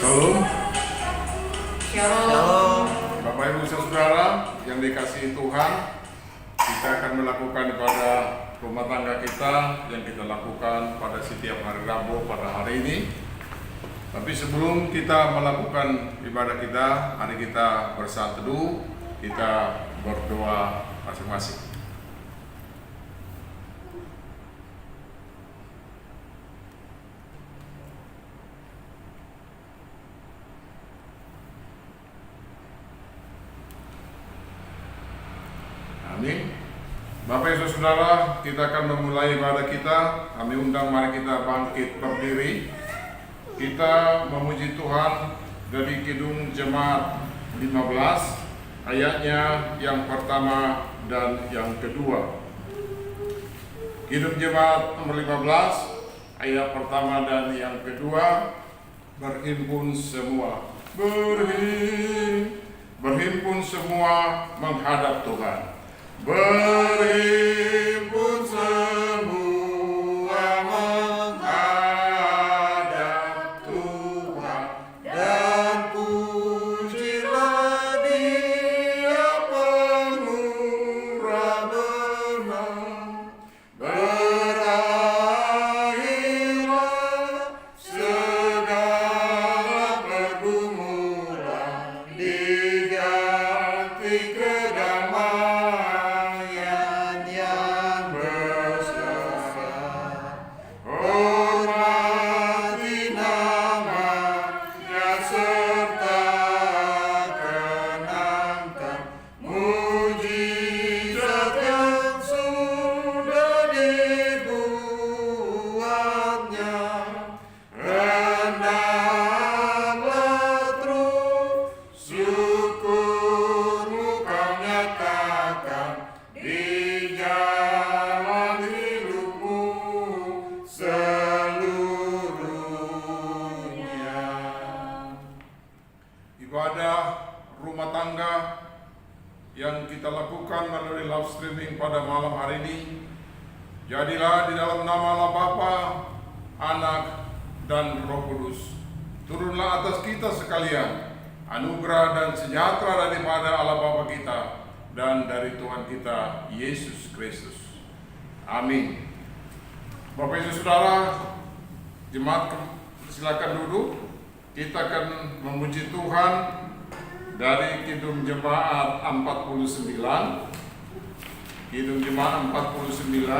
Shalom. Shalom. Bapak Ibu Saudara yang dikasihi Tuhan, kita akan melakukan ibadah rumah tangga kita yang kita lakukan pada setiap hari Rabu pada hari ini. Tapi sebelum kita melakukan ibadah kita, mari kita bersaat teduh, kita berdoa masing-masing. Amin. Bapak Ibu Saudara, kita akan memulai ibadah kita. Kami undang, mari kita bangkit berdiri. Kita memuji Tuhan dari Kidung Jemaat 15, ayatnya yang pertama dan yang kedua. Kidung Jemaat nomor 15, ayat pertama dan yang kedua. Berhimpun semua, berhimpun semua menghadap Tuhan. Berhimpun semua menghadap Tuhan, dan pujilah Dia pemurah benar. Berakhirlah segala pergumulan, diganti kedamaian yang bersama. Hormati namanya serta kenangkan mujizat yang sudah dibuatnya. Rendahlah terus syukurmu kau nyatakan di jalan hidupmu seluruhnya. Ibadah rumah tangga yang kita lakukan melalui live streaming pada malam hari ini, jadilah di dalam nama Allah Bapa, Anak, dan Roh Kudus. Turunlah atas kita sekalian anugerah dan sejahtera daripada Allah Bapa kita dan dari Tuhan kita Yesus Kristus. Amin. Bapak Ibu Saudara, jemaat silakan duduk. Kita akan memuji Tuhan dari Kidung Jemaat 49. Kidung Jemaat 49,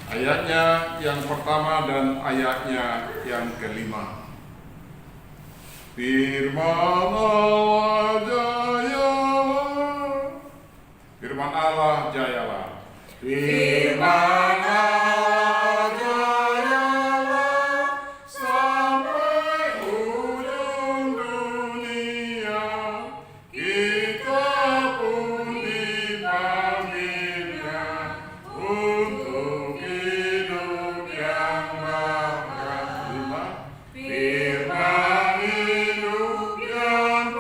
ayatnya yang pertama dan ayatnya yang kelima. Firman Allah jayalah, firman Allah jayalah, firman Allah jayalah sampai ujung dunia. Kita pun dipanggilnya untuk hidup yang bahkan. Firman hidup yang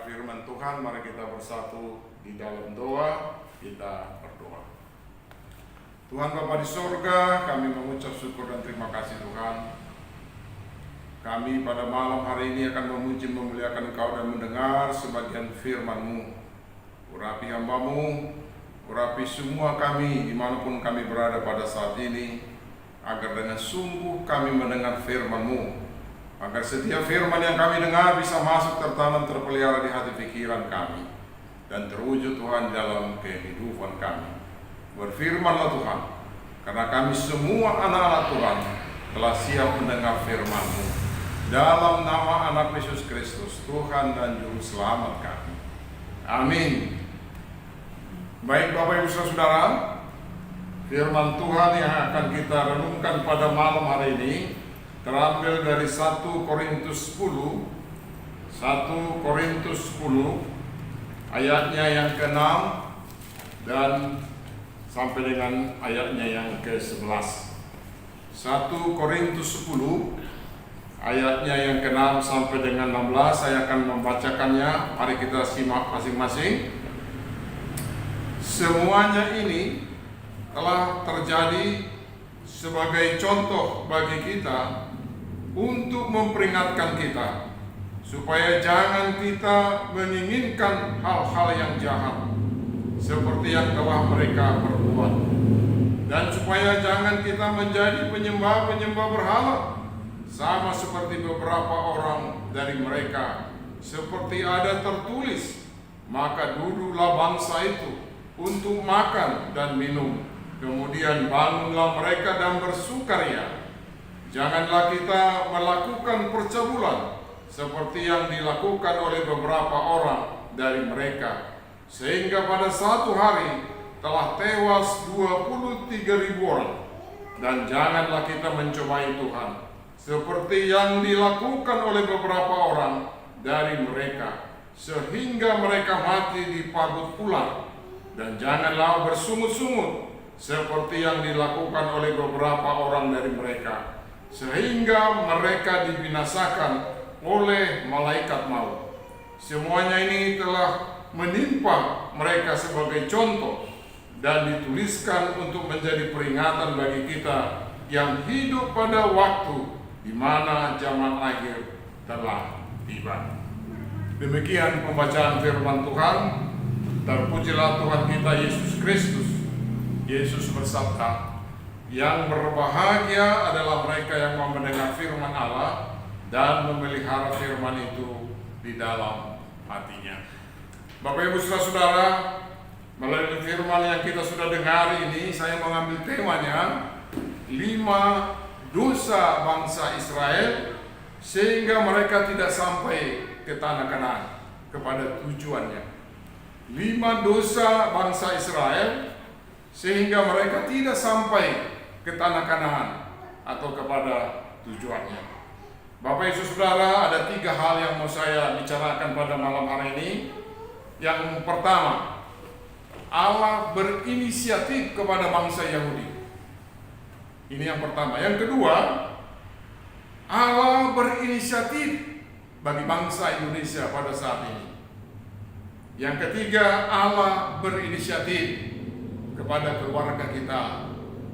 mendengar firman Tuhan, mari kita bersatu di dalam doa. Kita berdoa. Tuhan Bapa di sorga, kami mengucap syukur dan terima kasih Tuhan. Kami pada malam hari ini akan memuji memuliakan Engkau dan mendengar sebagian firman-Mu. Urapi hamba-Mu, urapi semua kami dimanapun kami berada pada saat ini, agar dengan sungguh kami mendengar firman-Mu, agar setiap firman yang kami dengar bisa masuk tertanam terpelihara di hati pikiran kami dan terwujud Tuhan dalam kehidupan kami. Berfirmanlah Tuhan, karena kami semua anak-anak Tuhan telah siap mendengar firman-Mu. Dalam nama anak Yesus Kristus, Tuhan dan Juru Selamat kami. Amin. Baik Bapak Ibu Saudara, firman Tuhan yang akan kita renungkan pada malam hari ini terambil dari 1 Korintus 10 ayatnya yang ke-6 dan sampai dengan ayatnya yang ke-11. 1 Korintus 10 ayatnya yang ke-6 sampai dengan 16. Saya akan membacakannya. Mari kita simak masing-masing. Semuanya ini telah terjadi sebagai contoh bagi kita untuk memperingatkan kita supaya jangan kita menginginkan hal-hal yang jahat seperti yang telah mereka perbuat, dan supaya jangan kita menjadi penyembah-penyembah berhala sama seperti beberapa orang dari mereka. Seperti ada tertulis, maka duduklah bangsa itu untuk makan dan minum, kemudian bangunlah mereka dan bersukaria. Janganlah kita melakukan percabulan seperti yang dilakukan oleh beberapa orang dari mereka, sehingga pada satu hari telah tewas 23.000 orang. Dan janganlah kita mencobai Tuhan seperti yang dilakukan oleh beberapa orang dari mereka, sehingga mereka mati diparut ular. Dan janganlah bersungut-sungut seperti yang dilakukan oleh beberapa orang dari mereka, sehingga mereka dibinasakan oleh malaikat maut. Semuanya ini telah menimpa mereka sebagai contoh dan dituliskan untuk menjadi peringatan bagi kita yang hidup pada waktu di mana zaman akhir telah tiba. Demikian pembacaan firman Tuhan. Terpujilah Tuhan kita Yesus Kristus. Yesus bersabda, yang berbahagia adalah mereka yang mau mendengar firman Allah dan memelihara firman itu di dalam hatinya. Bapak Ibu Saudara, melalui firman yang kita sudah dengar ini, saya mengambil temanya 5 dosa bangsa Israel sehingga mereka tidak sampai ke tanah Kanaan kepada tujuannya. 5 dosa bangsa Israel sehingga mereka tidak sampai ke tanah Kanaan atau kepada tujuannya. Bapak Ibu Saudara, ada 3 hal yang mau saya bicarakan pada malam hari ini. Yang pertama, Allah berinisiatif kepada bangsa Yahudi. Ini yang pertama. Yang kedua, Allah berinisiatif bagi bangsa Indonesia pada saat ini. Yang ketiga, Allah berinisiatif kepada keluarga kita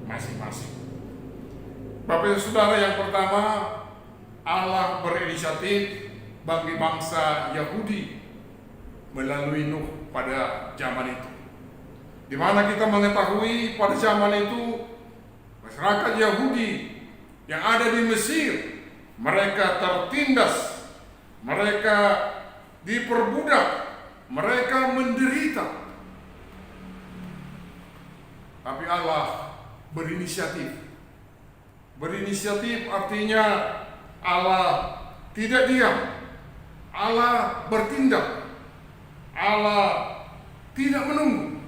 masing-masing. Bapak Ibu Saudara, yang pertama, Allah berinisiatif bagi bangsa Yahudi melalui Nuh pada zaman itu. Di mana kita mengetahui pada zaman itu masyarakat Yahudi yang ada di Mesir, mereka tertindas, mereka diperbudak, mereka menderita. Tapi Allah berinisiatif. Berinisiatif artinya Allah tidak diam. Allah bertindak. Allah tidak menunggu.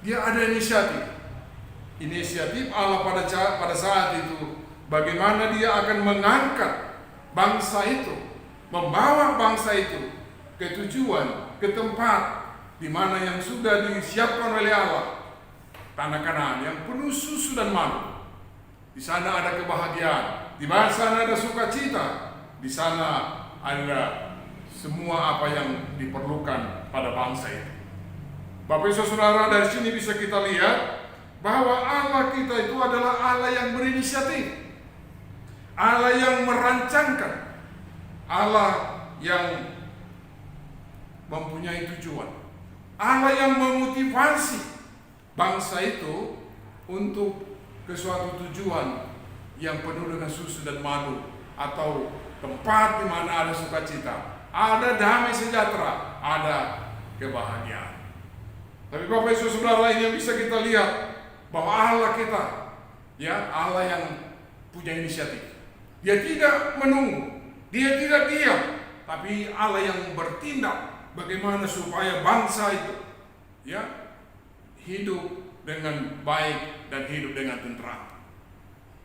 Dia ada inisiatif. Inisiatif Allah pada saat itu, bagaimana dia akan mengangkat bangsa itu, membawa bangsa itu ke tujuan, ke tempat di mana yang sudah disiapkan oleh Allah, tanah Kanaan yang penuh susu dan madu. Di sana ada kebahagiaan, di sana ada sukacita, di sana ada semua apa yang diperlukan pada bangsa itu. Bapak Ibu Saudara, dari sini bisa kita lihat bahwa Allah kita itu adalah Allah yang berinisiatif, Allah yang merancangkan, Allah yang mempunyai tujuan, Allah yang memotivasi bangsa itu untuk ke suatu tujuan yang penuh dengan susu dan madu, atau tempat di mana ada sukacita, ada damai sejahtera, ada kebahagiaan. Tapi Bapak Ibu Saudara, ini yang bisa kita lihat bahwa Allah kita, ya, Allah yang punya inisiatif. Dia tidak menunggu, dia tidak diam, tapi Allah yang bertindak bagaimana supaya bangsa itu, ya, hidup dengan baik dan hidup dengan tentram.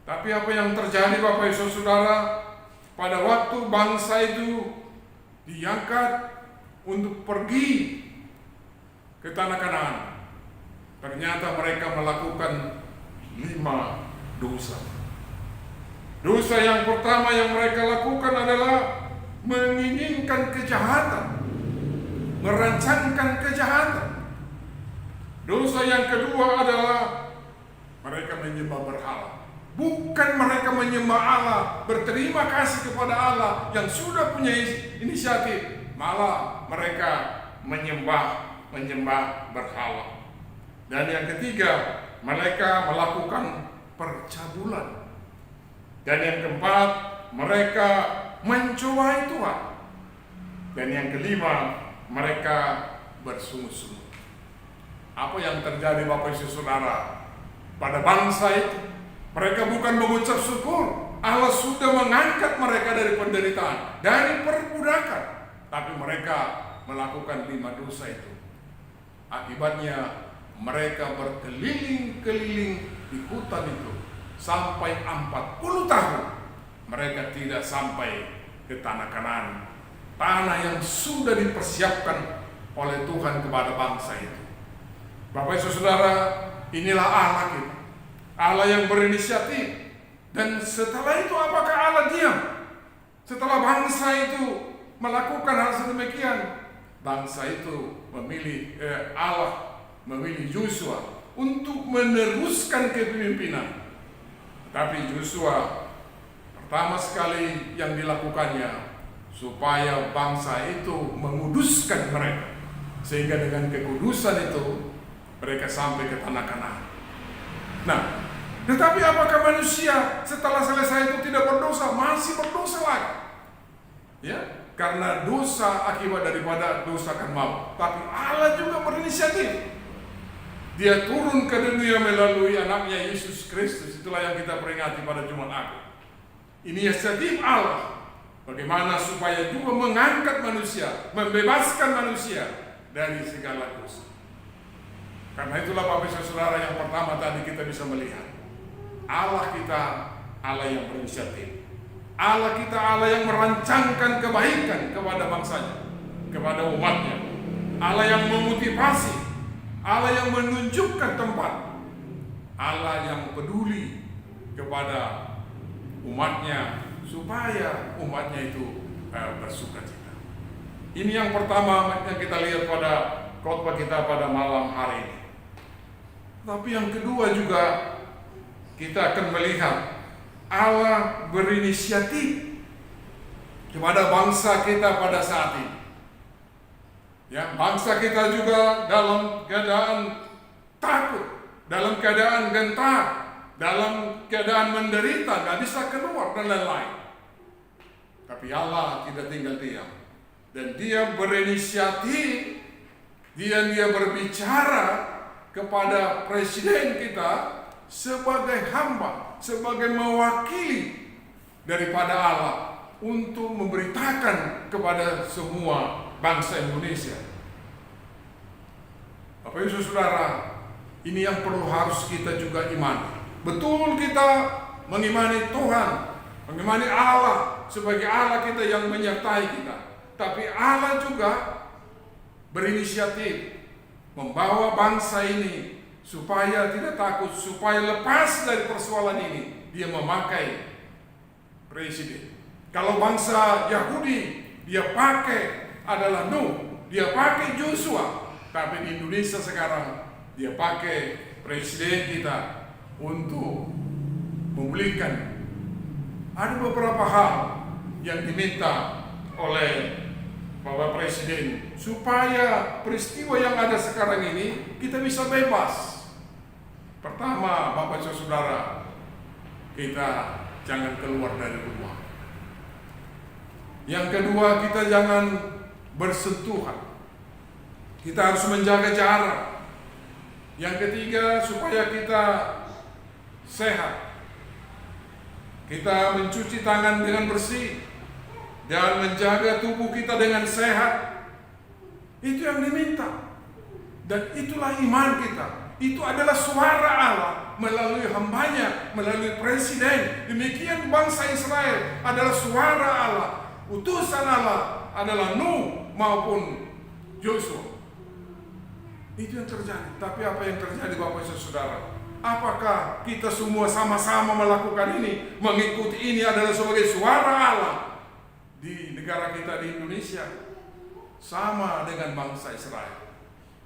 Tapi apa yang terjadi Bapak Ibu Saudara, pada waktu bangsa itu diangkat untuk pergi ke tanah Kanaan, ternyata mereka melakukan 5 dosa. Dosa yang pertama yang mereka lakukan adalah menginginkan kejahatan, merancangkan kejahatan. Dosa yang kedua adalah mereka menyembah berhala. Bukan mereka menyembah Allah, berterima kasih kepada Allah yang sudah punya inisiatif, malah mereka menyembah berhala. Dan yang ketiga, mereka melakukan percabulan. Dan yang keempat, mereka mencobai Tuhan. Dan yang kelima, mereka bersungut-sungut. Apa yang terjadi Bapak Ibu Saudara pada bangsa itu? Mereka bukan mengucap syukur Allah sudah mengangkat mereka dari penderitaan, dari perbudakan, tapi mereka melakukan 5 dosa itu. Akibatnya mereka berkeliling-keliling di hutan itu sampai 40 tahun. Mereka tidak sampai ke tanah Kanaan, tanah yang sudah dipersiapkan oleh Tuhan kepada bangsa itu. Bapak Ibu Saudara, inilah Allah kita, Allah yang berinisiatif. Dan setelah itu apakah Allah diam? Setelah bangsa itu melakukan hal sedemikian, bangsa itu Allah memilih Yosua untuk meneruskan kepemimpinan. Tapi Yosua pertama sekali yang dilakukannya supaya bangsa itu menguduskan mereka, sehingga dengan kekudusan itu mereka sampai ke tanah Kanaan. Nah, tetapi apakah manusia setelah selesai itu tidak berdosa? Masih berdosa lagi. Ya, karena dosa akibat daripada dosa kan maut. Tapi Allah juga berinisiatif. Dia turun ke dunia melalui anaknya Yesus Kristus. Itulah yang kita peringati pada Jumat Agung. Inisiatif Allah. Bagaimana supaya juga mengangkat manusia, membebaskan manusia dari segala dosa. Karena itulah Bapak Ibu Saudara, yang pertama tadi kita bisa melihat Allah kita, Allah yang berinisiatif. Allah kita, Allah yang merancangkan kebaikan kepada bangsanya, kepada umatnya. Allah yang memotivasi, Allah yang menunjukkan tempat, Allah yang peduli kepada umatnya supaya umatnya itu bersukacita. Ini yang pertama yang kita lihat pada khotbah kita pada malam hari ini. Tapi yang kedua juga kita akan melihat Allah berinisiatif kepada bangsa kita pada saat ini. Ya, bangsa kita juga dalam keadaan takut, dalam keadaan gentar, dalam keadaan menderita, gak bisa keluar dan lain-lain. Tapi Allah tidak tinggal diam, dan Dia berinisiatif, Dia berbicara kepada presiden kita sebagai hamba, sebagai mewakili daripada Allah untuk memberitakan kepada semua bangsa Indonesia. Bapak Ibu Saudara, ini yang perlu harus kita juga imani. Betul kita mengimani Tuhan, mengimani Allah sebagai Allah kita yang menyertai kita. Tapi Allah juga berinisiatif membawa bangsa ini supaya tidak takut, supaya lepas dari persoalan ini. Dia memakai presiden. Kalau bangsa Yahudi, dia pakai adalah Nuh, dia pakai Joshua. Tapi di Indonesia sekarang dia pakai presiden kita untuk membelikan. Ada beberapa hal yang diminta oleh Bapak Presiden supaya peristiwa yang ada sekarang ini kita bisa bebas. Pertama, Bapak Saudara, kita jangan keluar dari rumah. Yang kedua, kita jangan bersentuhan. Kita harus menjaga jarak. Yang ketiga, supaya kita sehat, kita mencuci tangan dengan bersih dan menjaga tubuh kita dengan sehat. Itu yang diminta. Dan itulah iman kita. Itu adalah suara Allah melalui hambanya, melalui presiden. Demikian bangsa Israel adalah suara Allah. Utusan Allah adalah Nuh maupun Yosua. Itu yang terjadi. Tapi apa yang terjadi Bapak Ibu Saudara? Apakah kita semua sama-sama melakukan ini? Mengikuti ini adalah sebagai suara Allah di negara kita di Indonesia? Sama dengan bangsa Israel.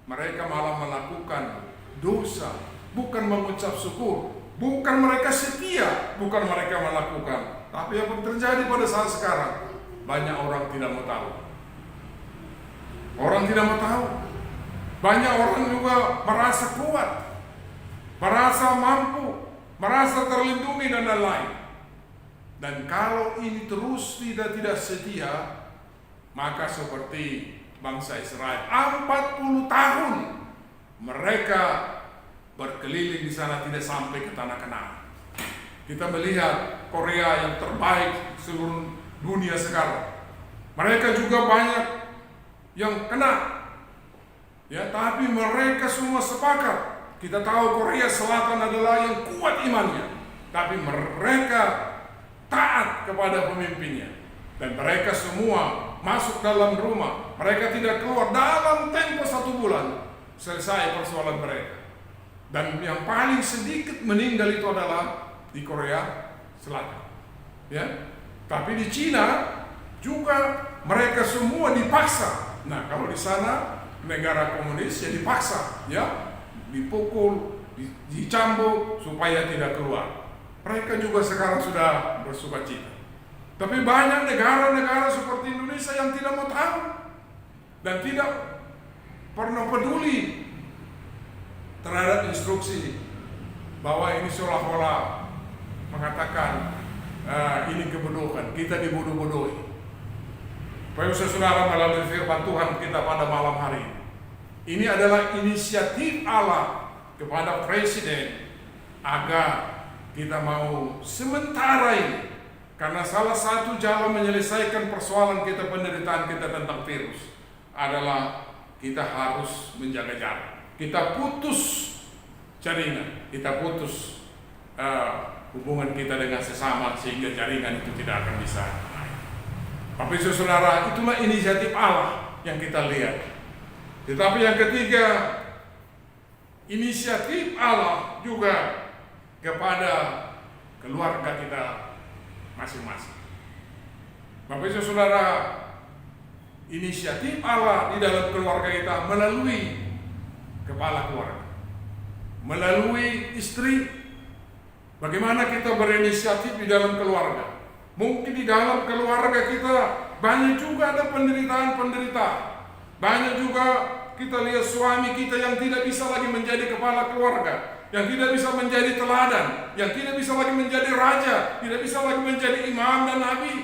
Mereka malah melakukan dosa, bukan mengucap syukur, bukan mereka setia, bukan mereka melakukan. Tapi apa yang terjadi pada saat sekarang? Banyak orang tidak mau tahu. Orang tidak mau tahu. Banyak orang juga merasa kuat, merasa mampu, merasa terlindungi dan lain-lain. Dan kalau ini terus tidak setia, maka seperti bangsa Israel 40 tahun mereka berkeliling di sana tidak sampai ke tanah Kanaan. Kita melihat Korea yang terbaik seluruh dunia sekarang. Mereka juga banyak yang kena. Ya, tapi mereka semua sepakat. Kita tahu Korea Selatan adalah yang kuat imannya, tapi mereka taat kepada pemimpinnya. Dan mereka semua masuk dalam rumah. Mereka tidak keluar dalam tempo 1 bulan. Selesai persoalan mereka. Dan yang paling sedikit meninggal itu adalah di Korea Selatan. Ya, tapi di Cina juga mereka semua dipaksa. Nah, kalau di sana negara komunis ya dipaksa, ya dipukul, dicambuk supaya tidak keluar. Mereka juga sekarang sudah bersukacita. Tapi banyak negara-negara seperti Indonesia yang tidak mau tahu dan tidak pernah peduli terhadap instruksi bahwa ini seolah-olah mengatakan ini kebodohan, kita dibodoh-bodohi. Bapak Saudara, melalui firman Tuhan kita pada malam hari ini adalah inisiatif Allah kepada presiden agar kita mau sementara ini, karena salah satu jalan menyelesaikan persoalan kita, penderitaan kita tentang virus adalah kita harus menjaga jarak. Kita putus jaringan, kita putus hubungan kita dengan sesama sehingga jaringan itu tidak akan bisa. Bapak Ibu Saudara, itulah inisiatif Allah yang kita lihat. Tetapi yang ketiga, inisiatif Allah juga kepada keluarga kita masing-masing. Bapak Ibu Saudara, inisiatif Allah di dalam keluarga kita melalui kepala keluarga, melalui istri. Bagaimana kita berinisiatif di dalam keluarga? Mungkin di dalam keluarga kita banyak juga ada penderitaan-penderitaan. Banyak juga kita lihat suami kita yang tidak bisa lagi menjadi kepala keluarga, yang tidak bisa menjadi teladan, yang tidak bisa lagi menjadi raja, tidak bisa lagi menjadi imam dan nabi.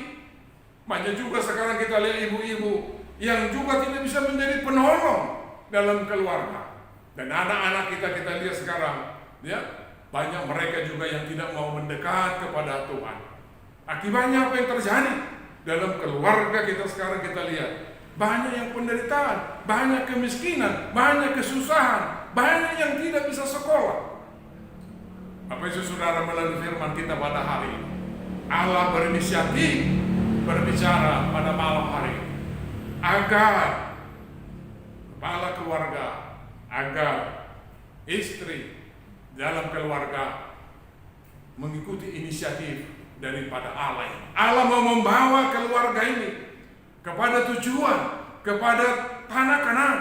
Banyak juga sekarang kita lihat ibu-ibu yang juga tidak bisa menjadi penolong dalam keluarga. Dan anak-anak kita lihat sekarang, ya, banyak mereka juga yang tidak mau mendekat kepada Tuhan. Akibatnya apa yang terjadi dalam keluarga kita sekarang? Kita lihat banyak yang penderitaan, banyak kemiskinan, banyak kesusahan, banyak yang tidak bisa sekolah. Bapak Ibu Saudara, melalui firman kita pada hari ini, Allah berinisiatif berbicara pada malam hari ini agar kepala keluarga, agar istri dalam keluarga mengikuti inisiatif daripada Allah. Allah mau membawa keluarga ini kepada tujuan, kepada tanah Kanaan.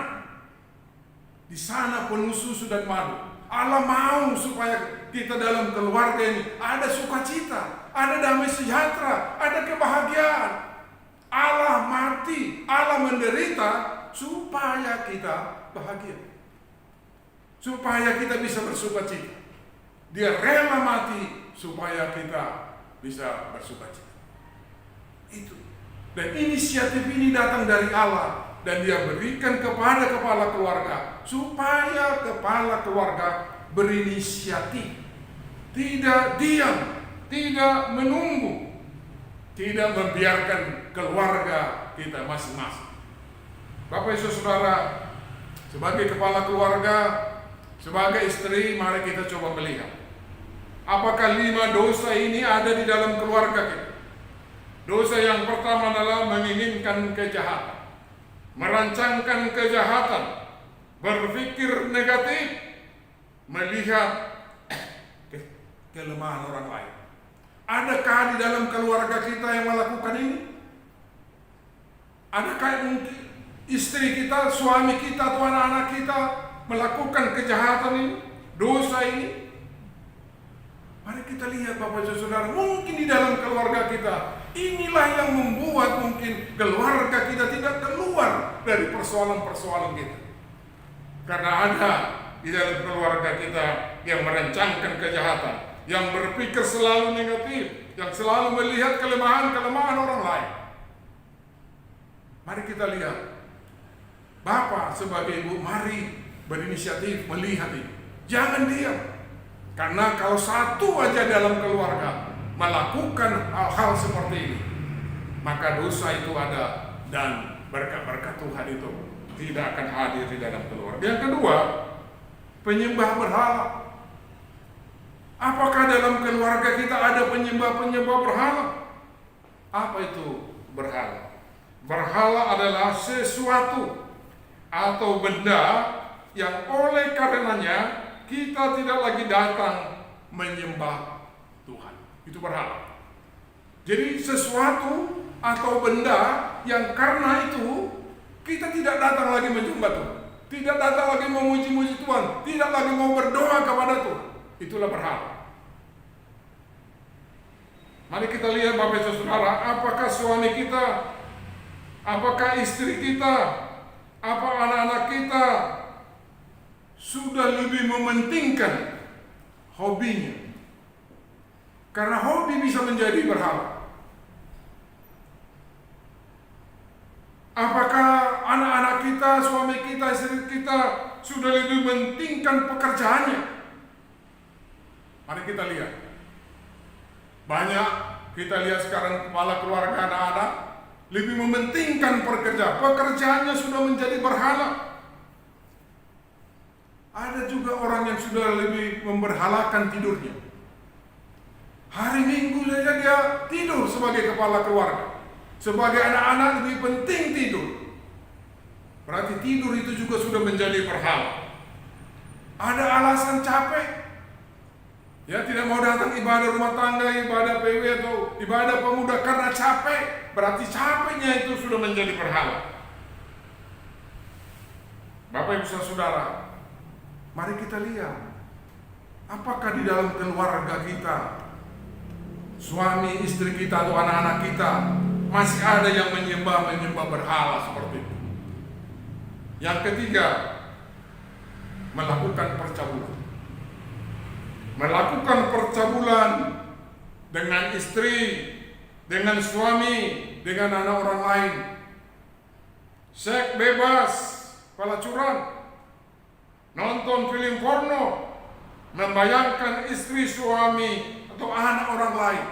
Di sana penuh susu dan madu. Allah mau supaya kita dalam keluarga ini ada sukacita, ada damai sejahtera, ada kebahagiaan. Allah mati, Allah menderita supaya kita bahagia, supaya kita bisa bersukacita. Dia rela mati supaya kita bisa bersukacita. Itu. Dan inisiatif ini datang dari Allah, dan Dia berikan kepada kepala keluarga supaya kepala keluarga berinisiatif, tidak diam, tidak menunggu, tidak membiarkan keluarga kita masing-masing. Bapak Ibu Saudara, sebagai kepala keluarga, sebagai istri, mari kita coba melihat apakah 5 dosa ini ada di dalam keluarga kita. Dosa yang pertama adalah menginginkan kejahatan, merancangkan kejahatan, berpikir negatif, melihat kelemahan orang lain. Adakah di dalam keluarga kita yang melakukan ini? Adakah mungkin istri kita, suami kita, atau anak-anak kita melakukan kejahatan ini, dosa ini? Mari kita lihat Bapak Ibu Saudara, mungkin di dalam keluarga kita, inilah yang membuat mungkin keluarga kita tidak keluar dari persoalan-persoalan kita. Karena ada di dalam keluarga kita yang merancangkan kejahatan, yang berpikir selalu negatif, yang selalu melihat kelemahan-kelemahan orang lain. Mari kita lihat, Bapak sebagai ibu, mari berinisiatif melihat ini. Jangan diam. Karena kalau satu aja dalam keluarga melakukan hal-hal seperti ini, maka dosa itu ada, dan berkat-berkat Tuhan itu tidak akan hadir di dalam keluarga. Yang kedua, penyembah berhala. Apakah dalam keluarga kita ada penyembah-penyembah berhala? Apa itu berhala? Berhala adalah sesuatu atau benda yang oleh karenanya kita tidak lagi datang menyembah Tuhan. Itu berhala. Jadi sesuatu atau benda yang karena itu kita tidak datang lagi menyembah Tuhan, tidak datang lagi memuji-muji Tuhan, tidak lagi mau berdoa kepada Tuhan. Itulah berhala. Mari kita lihat Bapak Ibu Saudara, apakah suami kita, apakah istri kita, apa anak-anak kita sudah lebih mementingkan hobinya? Karena hobi bisa menjadi berhala. Apakah anak-anak kita, suami kita, istri kita sudah lebih mementingkan pekerjaannya? Mari kita lihat. Banyak kita lihat sekarang kepala keluarga anak-anak lebih mementingkan pekerjaannya sudah menjadi berhala. Ada juga orang yang sudah lebih memberhalakan tidurnya. Hari Minggu saja dia tidur sebagai kepala keluarga. Sebagai anak-anak lebih penting tidur. Berarti tidur itu juga sudah menjadi berhala. Ada alasan capek. Ya, tidak mau datang ibadah rumah tangga, ibadah PW atau ibadah pemuda karena capek. Berarti capeknya itu sudah menjadi berhala. Bapak Ibu Saudara, mari kita lihat, apakah di dalam keluarga kita, suami istri kita atau anak-anak kita masih ada yang menyembah berhala seperti itu. Yang ketiga, melakukan percabulan. Melakukan percabulan dengan istri, dengan suami, dengan anak orang lain. Seks bebas, pelacuran, nonton film porno, membayangkan istri, suami, atau anak orang lain.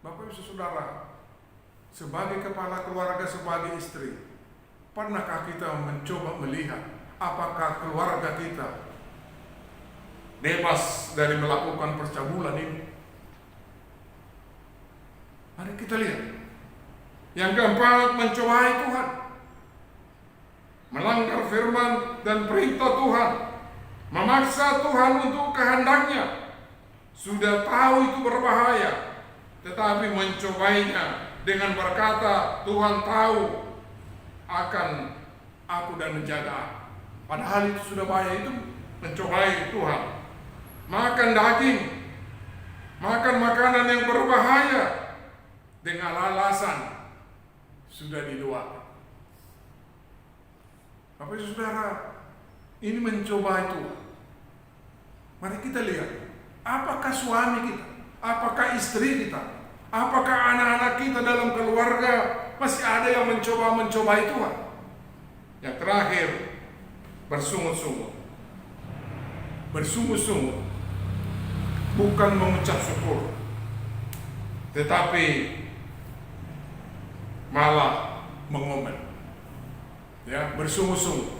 Bapak Ibu Saudara, sebagai kepala keluarga, sebagai istri, pernahkah kita mencoba melihat apakah keluarga kita bebas dari melakukan percabulan ini? Mari kita lihat. Yang keempat, mencobai Tuhan, melanggar firman dan perintah Tuhan, memaksa Tuhan untuk kehendaknya. Sudah tahu itu berbahaya, tetapi mencobainya dengan berkata, Tuhan tahu akan aku dan menjaga. Padahal itu sudah bahaya, itu mencobai Tuhan. Makan daging, makan makanan yang berbahaya dengan alasan sudah didoakan. Bapak Ibu Saudara, ini mencobai Tuhan. Mari kita lihat, apakah suami kita, apakah istri kita, apakah anak-anak kita dalam keluarga masih ada yang mencobai Tuhan. Yang terakhir, bersungguh-sungguh. Bersungguh-sungguh, bukan mengucap syukur, tetapi malah mengomel. Ya, bersungguh-sungguh,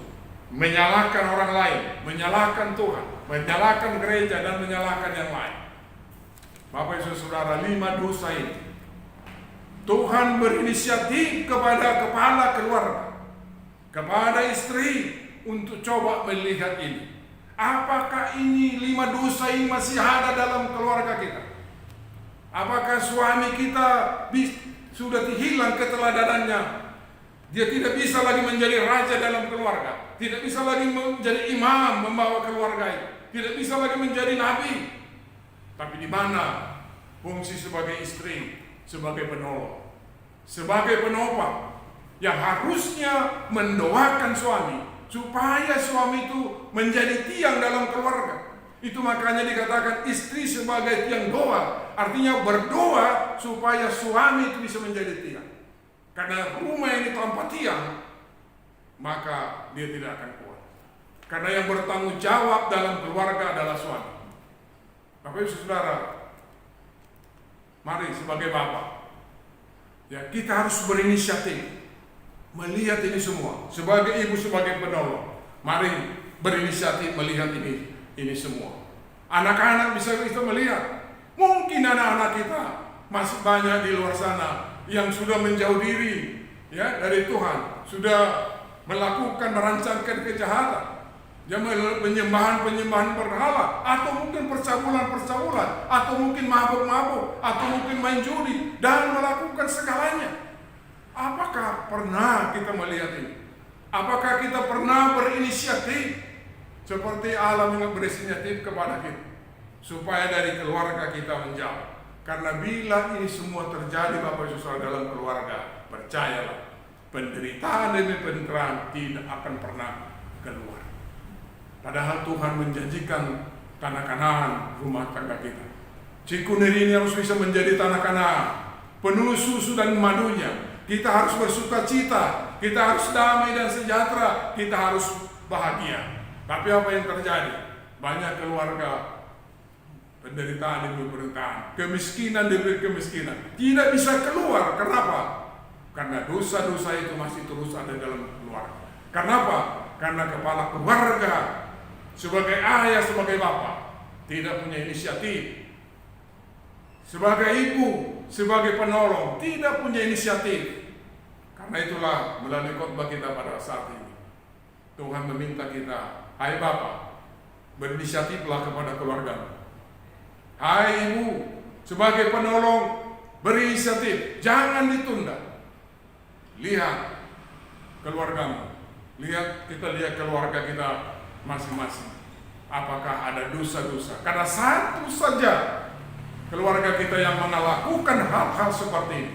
menyalahkan orang lain, menyalahkan Tuhan, menyalahkan gereja, dan menyalahkan yang lain. Bapak Ibu Saudara, 5 dosa ini Tuhan berinisiatif kepada kepala keluarga, kepada istri, untuk coba melihat ini. Apakah ini 5 dosa ini masih ada dalam keluarga kita? Apakah suami kita sudah hilang keteladanan? Dia tidak bisa lagi menjadi raja dalam keluarga, tidak bisa lagi menjadi imam membawa keluarga itu, tidak bisa lagi menjadi nabi. Tapi di mana fungsi sebagai istri, sebagai penolong, sebagai penopang, yang harusnya mendoakan suami supaya suami itu menjadi tiang dalam keluarga. Itu makanya dikatakan istri sebagai tiang doa, artinya berdoa supaya suami itu bisa menjadi tiang. Karena rumah ini tanpa tiang, maka dia tidak akan kuat. Karena yang bertanggung jawab dalam keluarga adalah suami. Bapak Ibu Saudara, mari sebagai bapak, ya, kita harus berinisiatif melihat ini semua. Sebagai ibu, sebagai penolong, mari berinisiatif melihat ini semua. Anak-anak bisa melihat. Mungkin anak-anak kita masih banyak di luar sana yang sudah menjauh diri, ya, dari Tuhan, sudah merancangkan kejahatan, yang penyembahan berhala, atau mungkin percabulan, atau mungkin mabuk-mabuk, atau mungkin main judi, dan melakukan segalanya. Apakah pernah kita melihat ini? Apakah kita pernah berinisiatif seperti Allah berinisiatif kepada kita, supaya dari keluarga kita menjauh? Karena bila ini semua terjadi, Bapak Ibu Saudara, dalam keluarga, percayalah, penderitaan demi penderitaan tidak akan pernah keluar. Padahal Tuhan menjanjikan tanah Kanaan rumah tangga kita. Cikunir ini harus bisa menjadi tanah Kanaan, penuh susu dan madunya. Kita harus bersuka cita, kita harus damai dan sejahtera, kita harus bahagia. Tapi apa yang terjadi? Banyak keluarga penderitaan demi penderitaan, kemiskinan demi kemiskinan, tidak bisa keluar. Kenapa? Karena dosa-dosa itu masih terus ada dalam keluarga. Kenapa? Karena kepala keluarga sebagai ayah, sebagai bapak tidak punya inisiatif. Sebagai ibu, sebagai penolong, tidak punya inisiatif. Karena itulah melalui khotbah kita pada saat ini, Tuhan meminta kita, hai bapak, berinisiatiflah kepada keluarga. Hai ibu, sebagai penolong, berinisiatif, jangan ditunda. Lihat keluargamu, kita lihat keluarga kita masing-masing. Apakah ada dosa-dosa? Karena satu saja keluarga kita yang melakukan hal-hal seperti ini,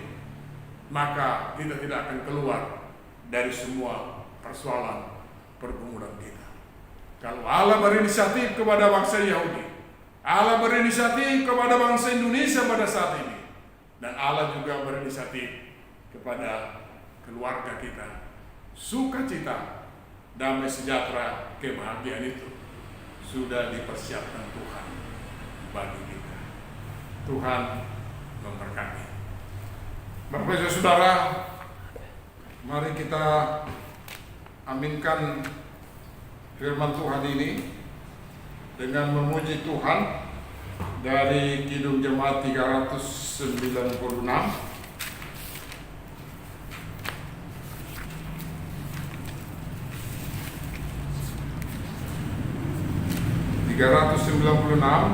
maka kita tidak akan keluar dari semua persoalan pergumulan kita. Kalau Allah berinisiatif kepada bangsa Yahudi, Allah berinisiatif kepada bangsa Indonesia pada saat ini, dan Allah juga berinisiatif kepada keluarga kita. Sukacita, damai sejahtera, kebahagiaan itu sudah dipersiapkan Tuhan bagi kita. Tuhan memberkati. Bapak Ibu Saudara, mari kita aminkan firman Tuhan ini dengan memuji Tuhan dari Kidung Jemaat 396.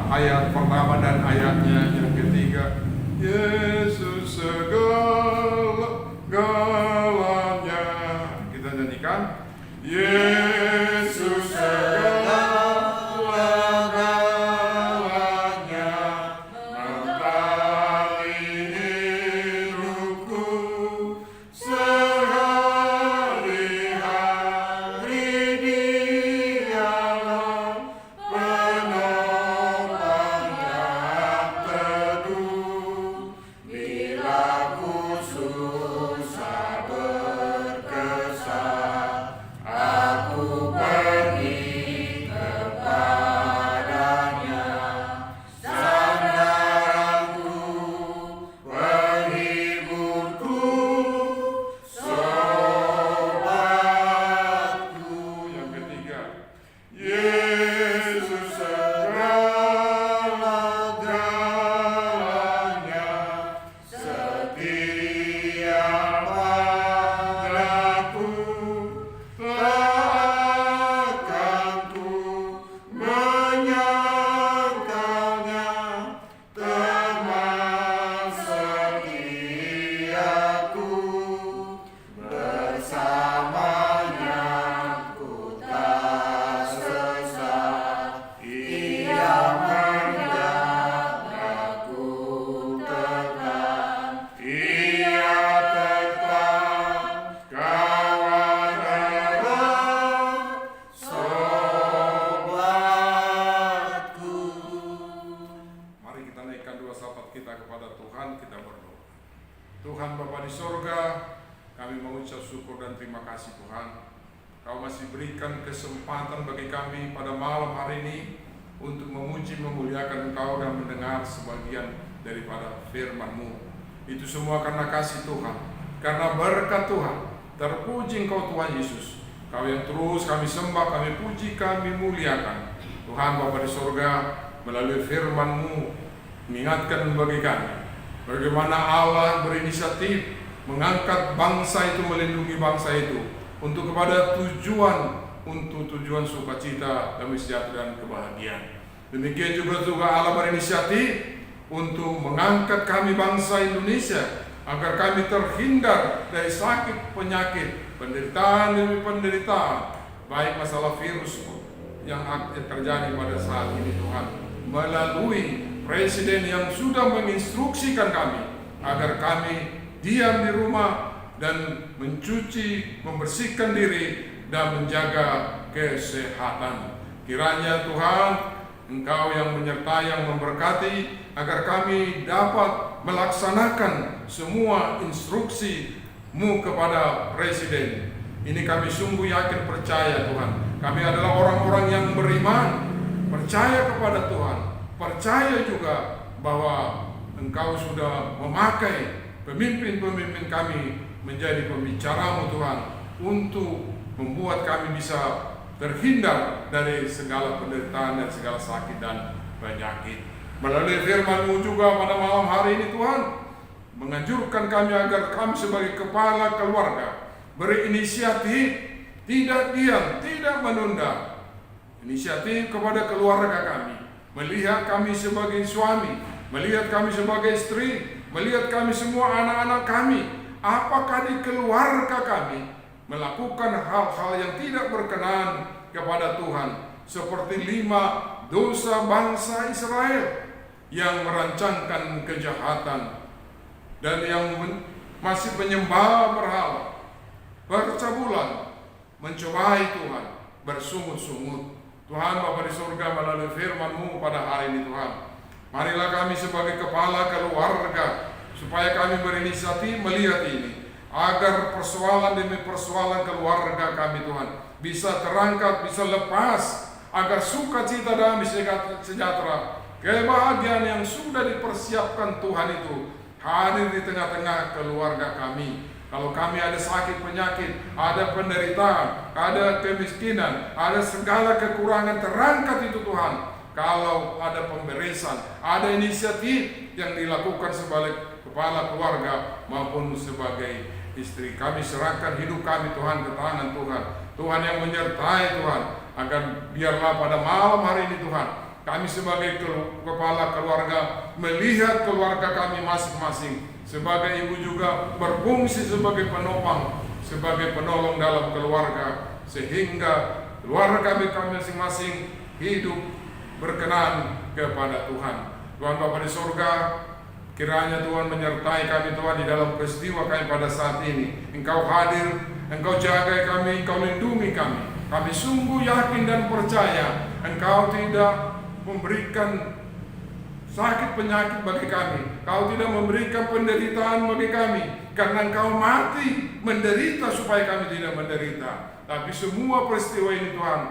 Ayat pertama dan ayatnya yang ketiga. Yesus segala-galanya. Kita Tuhan kita berdoa. Tuhan Bapa di sorga, kami mengucap syukur dan terima kasih Tuhan. Kau masih berikan kesempatan bagi kami pada malam hari ini untuk memuji memuliakan Engkau dan mendengar sebagian daripada firman-Mu. Itu semua karena kasih Tuhan, karena berkat Tuhan. Terpuji Engkau Tuhan Yesus, Kau yang terus kami sembah, kami puji, kami muliakan. Tuhan Bapa di sorga, melalui firman-Mu mengingatkan bagi kami bagaimana Allah berinisiatif mengangkat bangsa itu, melindungi bangsa itu untuk kepada tujuan sukacita, damai sejahtera dan kebahagiaan. Demikian juga Allah berinisiatif untuk mengangkat kami bangsa Indonesia agar kami terhindar dari sakit penyakit, penderitaan demi penderitaan, baik masalah virus yang terjadi pada saat ini Tuhan, melalui Presiden yang sudah menginstruksikan kami agar kami diam di rumah dan mencuci, membersihkan diri dan menjaga kesehatan. Kiranya Tuhan, Engkau yang menyertai, yang memberkati, agar kami dapat melaksanakan semua instruksi-Mu kepada Presiden. Ini kami sungguh yakin percaya Tuhan. Kami adalah orang-orang yang beriman, percaya kepada Tuhan, percaya juga bahwa Engkau sudah memakai pemimpin-pemimpin kami menjadi pembicara-Mu Tuhan, untuk membuat kami bisa terhindar dari segala penderitaan dan segala sakit dan penyakit. Melalui firman-Mu juga pada malam hari ini Tuhan, menganjurkan kami agar kami sebagai kepala keluarga berinisiatif, tidak diam, tidak menunda. Inisiatif kepada keluarga kami, melihat kami sebagai suami, melihat kami sebagai istri, melihat kami semua anak-anak kami, apakah di keluarga kami melakukan hal-hal yang tidak berkenan kepada Tuhan, seperti 5 dosa bangsa Israel yang merancangkan kejahatan dan yang masih menyembah berhala, bercabulan, mencobai Tuhan, bersungut-sungut. Tuhan Bapa di surga, melalui firman-Mu pada hari ini Tuhan, marilah kami sebagai kepala keluarga, supaya kami berinisiatif melihat ini, agar persoalan demi persoalan keluarga kami Tuhan bisa terangkat, bisa lepas, agar sukacita damai sejahtera, kebahagiaan yang sudah dipersiapkan Tuhan itu hadir di tengah-tengah keluarga kami. Kalau kami ada sakit penyakit, ada penderitaan, ada kemiskinan, ada segala kekurangan, terangkat itu Tuhan. Kalau ada pemberesan, ada inisiatif yang dilakukan sebagai kepala keluarga maupun sebagai istri, kami serahkan hidup kami Tuhan ke tangan Tuhan. Tuhan yang menyertai Tuhan, agar biarlah pada malam hari ini Tuhan, kami sebagai kepala keluarga melihat keluarga kami masing-masing. Sebagai ibu juga berfungsi sebagai penopang, sebagai penolong dalam keluarga, sehingga keluarga kami masing-masing hidup berkenan kepada Tuhan. Tuhan Bapa di surga, kiranya Tuhan menyertai kami Tuhan di dalam peristiwa kami pada saat ini. Engkau hadir, Engkau jaga kami, Engkau lindungi kami. Kami sungguh yakin dan percaya Engkau tidak memberikan sakit penyakit bagi kami, Kau tidak memberikan penderitaan bagi kami, karena Engkau mati menderita supaya kami tidak menderita. Tapi semua peristiwa ini Tuhan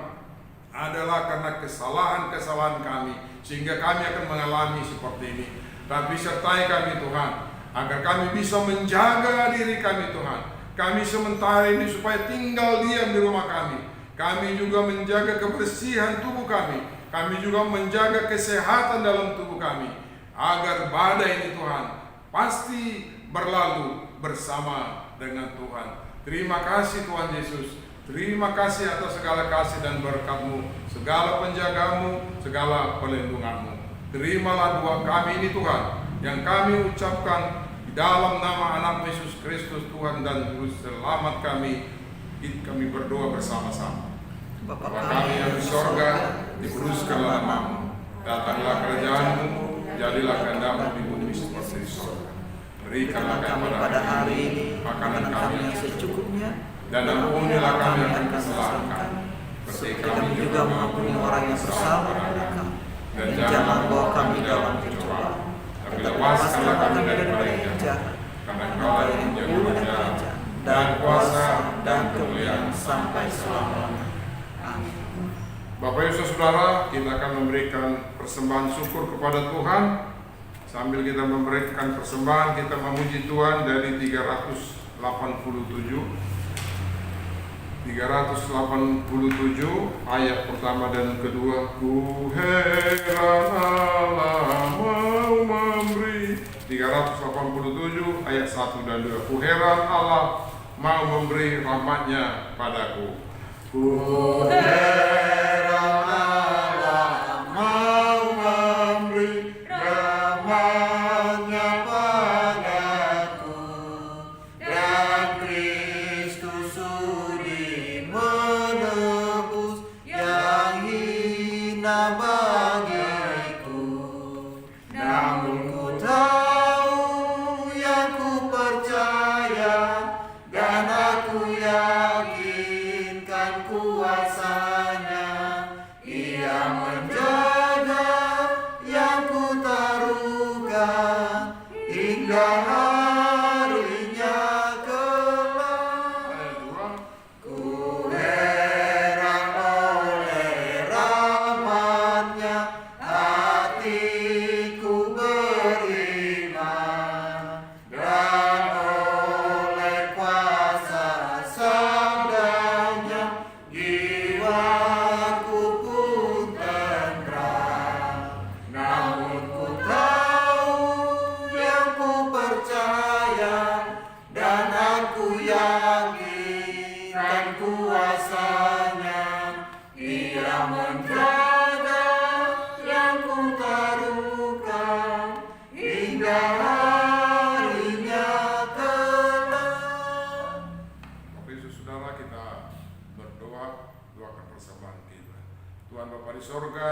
adalah karena kesalahan-kesalahan kami, sehingga kami akan mengalami seperti ini. Tapi sertai kami Tuhan, agar kami bisa menjaga diri kami Tuhan. Kami sementara ini supaya tinggal diam di rumah kami. Kami juga menjaga kebersihan tubuh kami. Kami juga menjaga kesehatan dalam tubuh kami, agar badai ini Tuhan pasti berlalu bersama dengan Tuhan. Terima kasih Tuhan Yesus. Terima kasih atas segala kasih dan berkat-Mu, segala penjaga-Mu, segala pelindungan-Mu. Terimalah doa kami ini Tuhan, yang kami ucapkan di dalam nama anak Yesus Kristus Tuhan dan Juru Selamat kami. Kami berdoa bersama-sama. Bapa kami yang di sorga, dikuduskanlah nama-Mu, datanglah kerajaan-Mu, jadilah kehendak-Mu di bumi seperti di sorga. Berikanlah kami pada hari ini makanan kami yang secukupnya, dan ampunilah kami akan kesalahan kami, seperti kami juga mengampuni orang yang bersalah kepada kami. Dan jangan bawa kami dalam pencobaan, tapi Lepaskanlah kami daripada yang jahat, karena Engkau yang menjaga dan kuasa dan kemuliaan sampai selama-lamanya. Amin. Bapak Ibu Saudara, kita akan memberikan persembahan syukur kepada Tuhan. Sambil kita memberikan persembahan, kita memuji Tuhan dari 387 ayat pertama dan kedua. Ku heran Allah mau memberi. 387 ayat 1 dan 2. Ku heran Allah mau memberi rahmat-Nya padaku. Ku heran Allah mau memberi rahmat-Nya padaku, dan Kristus sudi menebus yang hina bagiku. Namun ku tahu yang ku percaya, dan aku yakinkan kuasa-Nya. Ia menjaga yang ku taruhkan hingga harinya kelak. Ku heran oleh rahmat-Nya, hatiku beriman, dan oleh kuasa sabda-Nya jiwaku pun tenteram. Namun ku tahu yang ku percaya, dan aku yakinkan kuasa-Nya. Ia menjaga yang ku taruhkan hingga harinya kelak. Bapak Ibu Saudara, kita berdoa, doakan persembahan kita. Tuhan Bapa di sorga,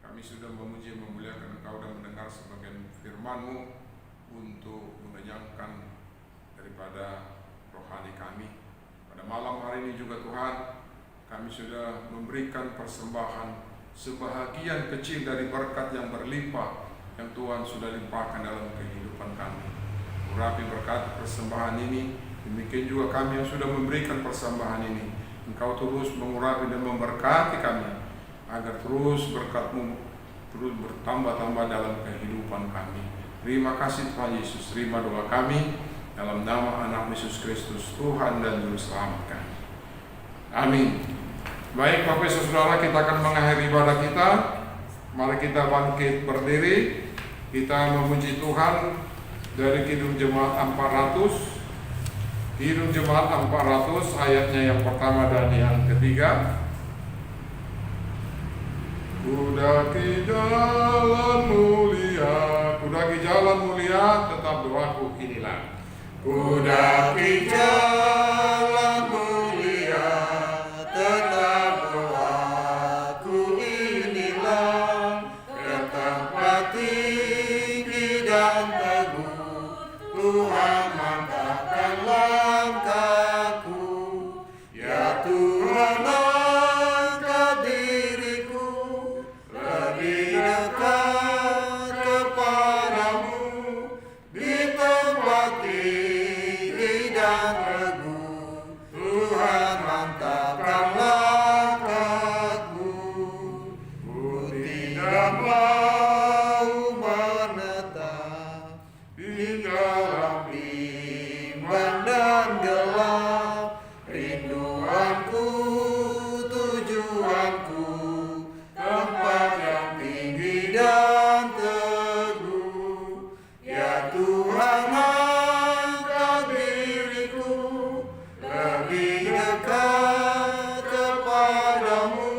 kami sudah memuji memuliakan Engkau dan mendengar sebagian firman-Mu untuk mengenyangkan daripada rohani kami. Pada malam hari ini juga Tuhan, kami sudah memberikan persembahan sebahagian kecil dari berkat yang berlimpah yang Tuhan sudah limpahkan dalam kehidupan kami. Urapi berkat persembahan ini, demikian juga kami yang sudah memberikan persembahan ini. Engkau terus mengurapi dan memberkati kami, agar terus berkat-Mu terus bertambah-tambah dalam kehidupan kami. Terima kasih Tuhan Yesus, terima doa kami dalam nama Anak Yesus Kristus, Tuhan dan Juru Selamat kami. Amin. Baik Bapak Ibu Saudara, kita akan mengakhiri ibadah kita. Mari kita bangkit berdiri. Kita memuji Tuhan dari Kidung Jemaat 400. Kidung Jemaat 400 ayatnya yang pertama dan yang ketiga. Kudaki jalan mulia, tetap doaku inilah. Kudaki jalan mulia, tetap doaku inilah. Ketempat tinggi dan teguh, Tuhan mantapkan langkahku. Ya Tuhan, angkat diriku lebih dekat kepadamu, di tempat tinggi dan teguh, Tuhan mantapkan langkahku. Ku tidak mau menetap di dalam bimbang dan gelap. Rinduanku, tujuanku, tempat yang tinggi dan teguh. Ya Tuhan, angkat diriku lebih dekat kepadamu,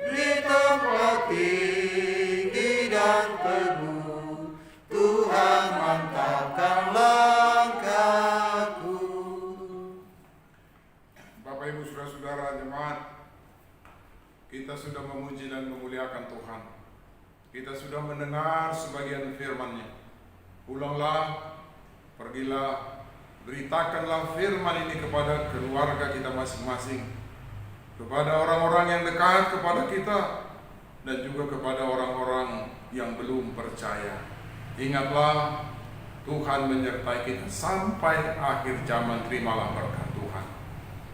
di tempat tinggi dan teguh, Tuhan mantapkan langkahku. Bapak Ibu Saudara-saudara jemaat, kita sudah memuji dan memuliakan Tuhan. Kita sudah mendengar sebagian firman-Nya. Ulanglah, pergilah, beritakanlah firman ini kepada keluarga kita masing-masing, kepada orang-orang yang dekat kepada kita, dan juga kepada orang-orang yang belum percaya. Ingatlah, Tuhan menyertai kita sampai akhir zaman. Terimalah berkat Tuhan.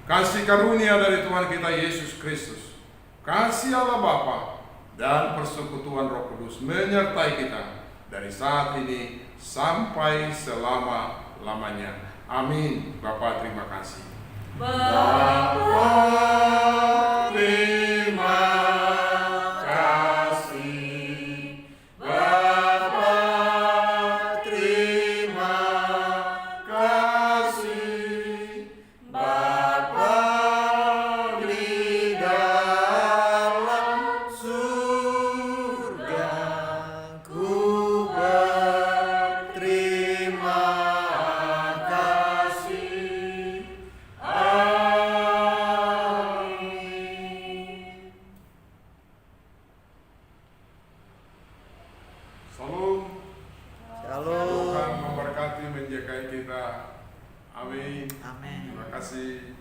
Kasih karunia dari Tuhan kita Yesus Kristus, kasih Allah Bapa, dan persekutuan Roh Kudus menyertai kita dari saat ini sampai selama-lamanya. Amin. Bapa, terima kasih. Bapa, terima kasih. Bapa, terima kasih. Bapa di dalam surga, ku berterima kasih. Amin. Salam. Shalom. Tuhan memberkati, menjaga kita. Amin. Amin. Terima kasih.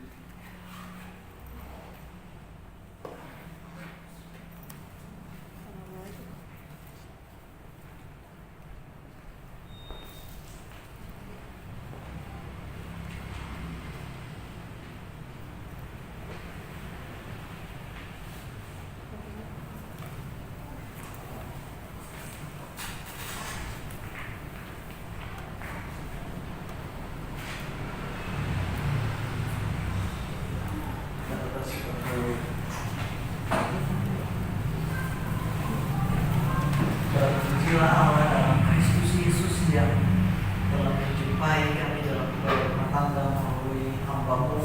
Terpujilah Allah dalam Kristus Yesus yang telah menjumpai kami dalam rumah tangga melalui hamba-Mu